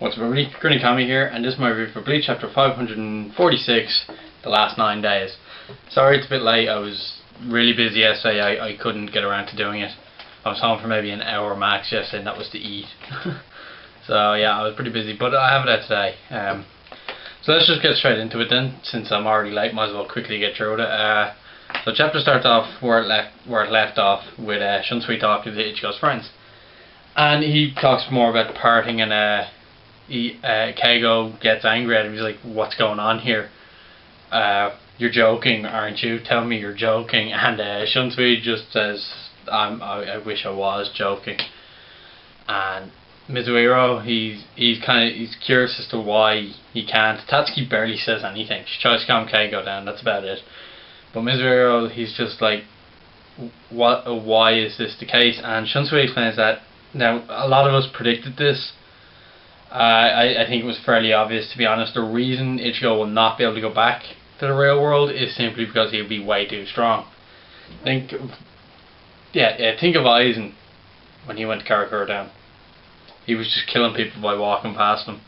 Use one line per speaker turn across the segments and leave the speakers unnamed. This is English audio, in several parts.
What's up everybody, Grinny Kami here, and this is my review for Bleach chapter 546, the last 9 days. Sorry it's a bit late, I was really busy yesterday, I couldn't get around to doing it. I was home for maybe an hour max yesterday and that was to eat. So yeah, I was pretty busy, but I have it out today. So let's just get straight into it then, since I'm already late, might as well quickly get through it. So chapter starts off where it left off with Shunsui talking to Ichigo's friends. And he talks more about parting, and Keigo gets angry at him. He's like, what's going on here? You're joking, aren't you? Tell me you're joking. And Shunsui just says, I wish I was joking. And Mizuhiro, he's curious as to why he can't. Tatsuki barely says anything. She tries to calm Keigo down, that's about it. But Mizuhiro, he's just like, why is this the case? And Shunsui explains that, now, a lot of us predicted this. I think it was fairly obvious, to be honest. The reason Ichigo will not be able to go back to the real world is simply because he'll be way too strong. Think of Aizen when he went to Karakura down. He was just killing people by walking past them.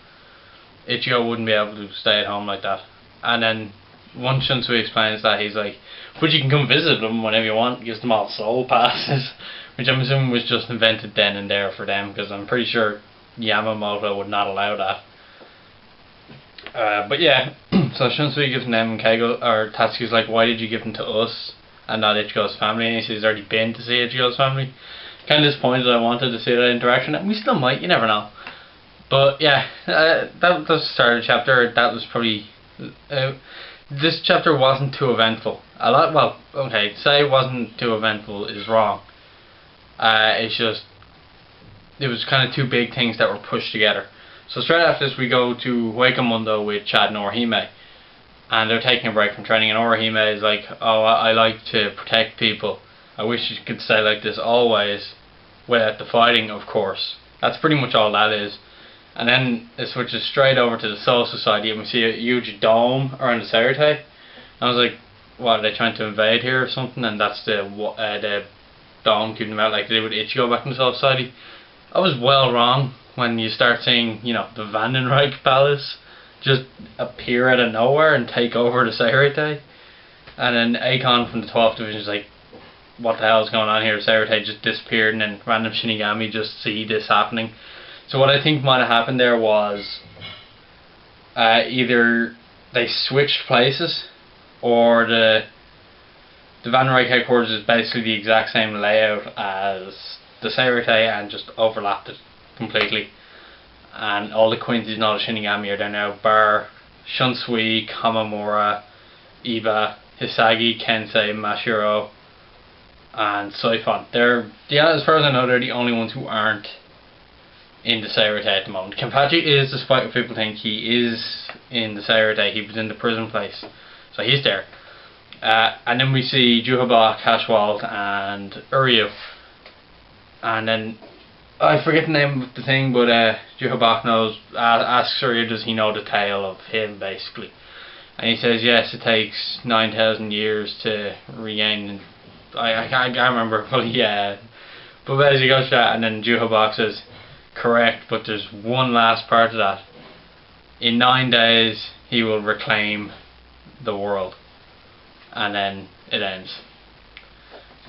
Ichigo wouldn't be able to stay at home like that. And then once Shunsui explains that, he's like, but you can come visit them whenever you want, gives them all soul passes. Which I'm assuming was just invented then and there for them, because I'm pretty sure Yamamoto would not allow that. But yeah, so Shunsui gives them and Keigo, or Tatsuki's like, why did you give them to us and not Ichigo's family? And he says he's already been to see Ichigo's family. Kind of disappointed I wanted to see that interaction, and we still might, you never know. But yeah, that was the start of the chapter. That was probably... this chapter wasn't too eventful. To say it wasn't too eventful is wrong. It's just, it was kind of two big things that were pushed together. So straight after this we go to Mundo with Chad and Orihime, and they're taking a break from training, and Orihime is like, oh, I like to protect people. I wish you could stay like this always, without the fighting, of course. That's pretty much all that is. And then it switches straight over to the Soul Society, and we see a huge dome around the Seirete. And I was like, what, are they trying to invade here or something? And that's the dome keeping them out like they did with Ichigo back in the Soul Society. I was well wrong when you start seeing, the Vandenreich Palace just appear out of nowhere and take over the Seirete. And then Akon from the 12th Division is like, what the hell is going on here? Seirete just disappeared, and then random Shinigami just see this happening. So what I think might have happened there was either they switched places, or the Vandenreich headquarters is basically the exact same layout as the Seirete and just overlapped it completely. And all the Quincy's and all the Shinigami are there now, bar Shunsui, Kamamura, Iba, Hisagi, Kensei, Mashiro, and Soifon. As far as I know, they're the only ones who aren't in the Seirete at the moment. Kenpachi is, despite what people think, he is in the Seirete. He was in the prison place, so he's there. And then we see Juhabak, Hashwald, and Uryu. And then I forget the name of the thing, but Juhabak asks Uryu, does he know the tale of him, basically. And he says yes, it takes 9,000 years to regain. I can't remember, but yeah. But basically goes to that, and then Juhabak says, correct, but there's one last part of that. In 9 days, he will reclaim the world. And then it ends.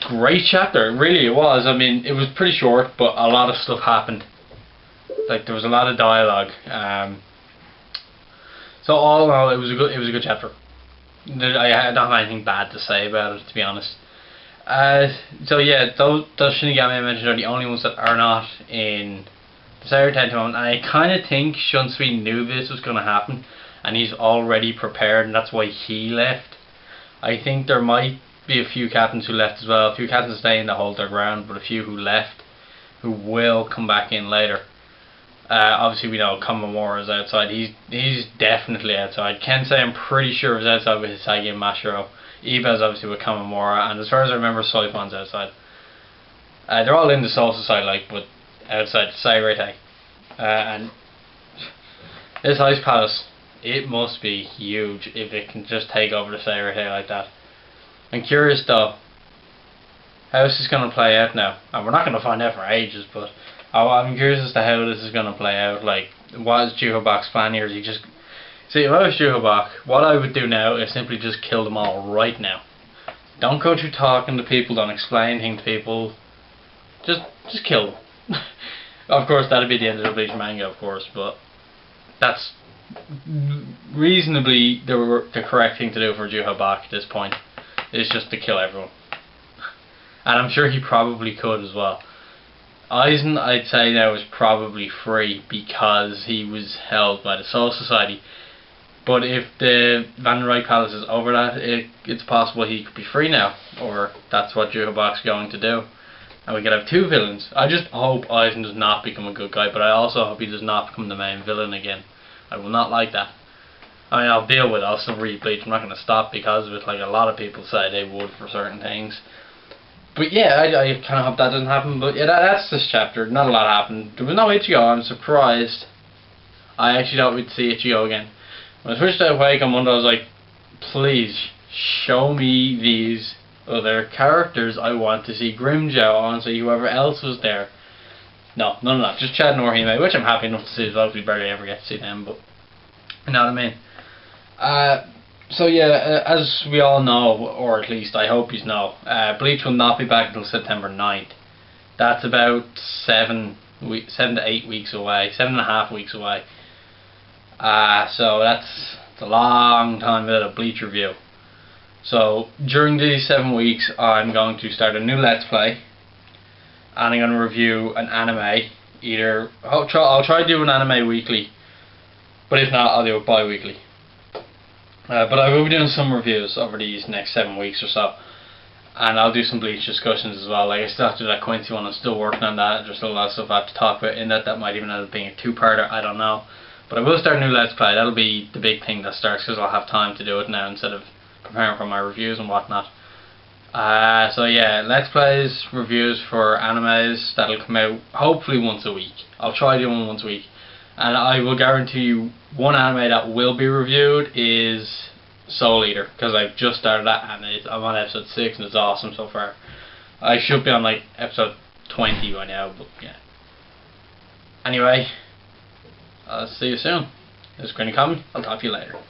Great chapter, really it was. I mean, it was pretty short, but a lot of stuff happened. Like, there was a lot of dialogue. So all in all, it was a good chapter. I don't have anything bad to say about it, to be honest. So yeah, those Shinigami I mentioned are the only ones that are not in the Seirete at the moment, and I kind of think Shunsui knew this was going to happen, and he's already prepared, and that's why he left. I think there might be a few captains who left as well, a few captains staying to hold their ground, but a few who left, who will come back in later. Obviously we know Kamamura is outside, he's definitely outside. Kensei I'm pretty sure is outside with Hisagi and Mashiro. Iba is obviously with Kamamura, and as far as I remember, Soifon's outside. They're all in the Soul Society, but outside the Seirete. And this Ice Palace, it must be huge if it can just take over the Seirete like that. I'm curious though, how is this going to play out now? And we're not going to find out for ages, but I'm curious as to how this is going to play out. Like, what is Juhobak's plan here? Is he just... See, if I was Juhobak, what I would do now is simply just kill them all right now. Don't go through talking to people, don't explain things to people. Just kill them. Of course, that'd be the end of the Bleach manga, of course, but that's reasonably the correct thing to do for Juhobak at this point, is just to kill everyone. And I'm sure he probably could as well. Aizen, I'd say now, is probably free because he was held by the Soul Society. But if the Vanderai Palace is over that, it's possible he could be free now, or that's what Juhobak's going to do. And we could have two villains. I just hope Aizen does not become a good guy, but I also hope he does not become the main villain again. I will not like that. I mean, I'll deal with it. I'll still read Bleach. I'm not going to stop because of it, like a lot of people say they would for certain things. But yeah, I kind of hope that doesn't happen. But yeah, that's this chapter. Not a lot happened. There was no Ichigo. I'm surprised. I actually thought we'd see Ichigo again. When I switched to Awake on Monday, I was like, please show me these other characters. I want to see Grimmjow. I want to see whoever else was there. No, none of that. Just Chad and Orihime, which I'm happy enough to see as well. We barely ever get to see them, but you know what I mean. So yeah, as we all know, or at least I hope you know, Bleach will not be back until September 9th. That's about 7 to 8 weeks away, 7.5 weeks away. So that's a long time without a Bleach review. So during these 7 weeks, I'm going to start a new Let's Play, and I'm going to review an anime. I'll try to do an anime weekly, but if not, I'll do it bi-weekly. But I will be doing some reviews over these next 7 weeks or so, and I'll do some Bleach discussions as well. Like, I still have to do that Quincy one. I'm still working on that. There's still a lot of stuff I have to talk about in that. That might even end up being a two-parter. I don't know. But I will start a new Let's Play. That'll be the big thing that starts, because I'll have time to do it now instead of preparing for my reviews and whatnot. So yeah, Let's Plays, reviews for animes, that'll come out hopefully once a week. I'll try doing one once a week. And I will guarantee you one anime that will be reviewed is Soul Eater, because I've just started that and I'm on episode 6 and it's awesome so far. I should be on like episode 20 by now, but yeah. Anyway, I'll see you soon. This is Granny Common. I'll talk to you later.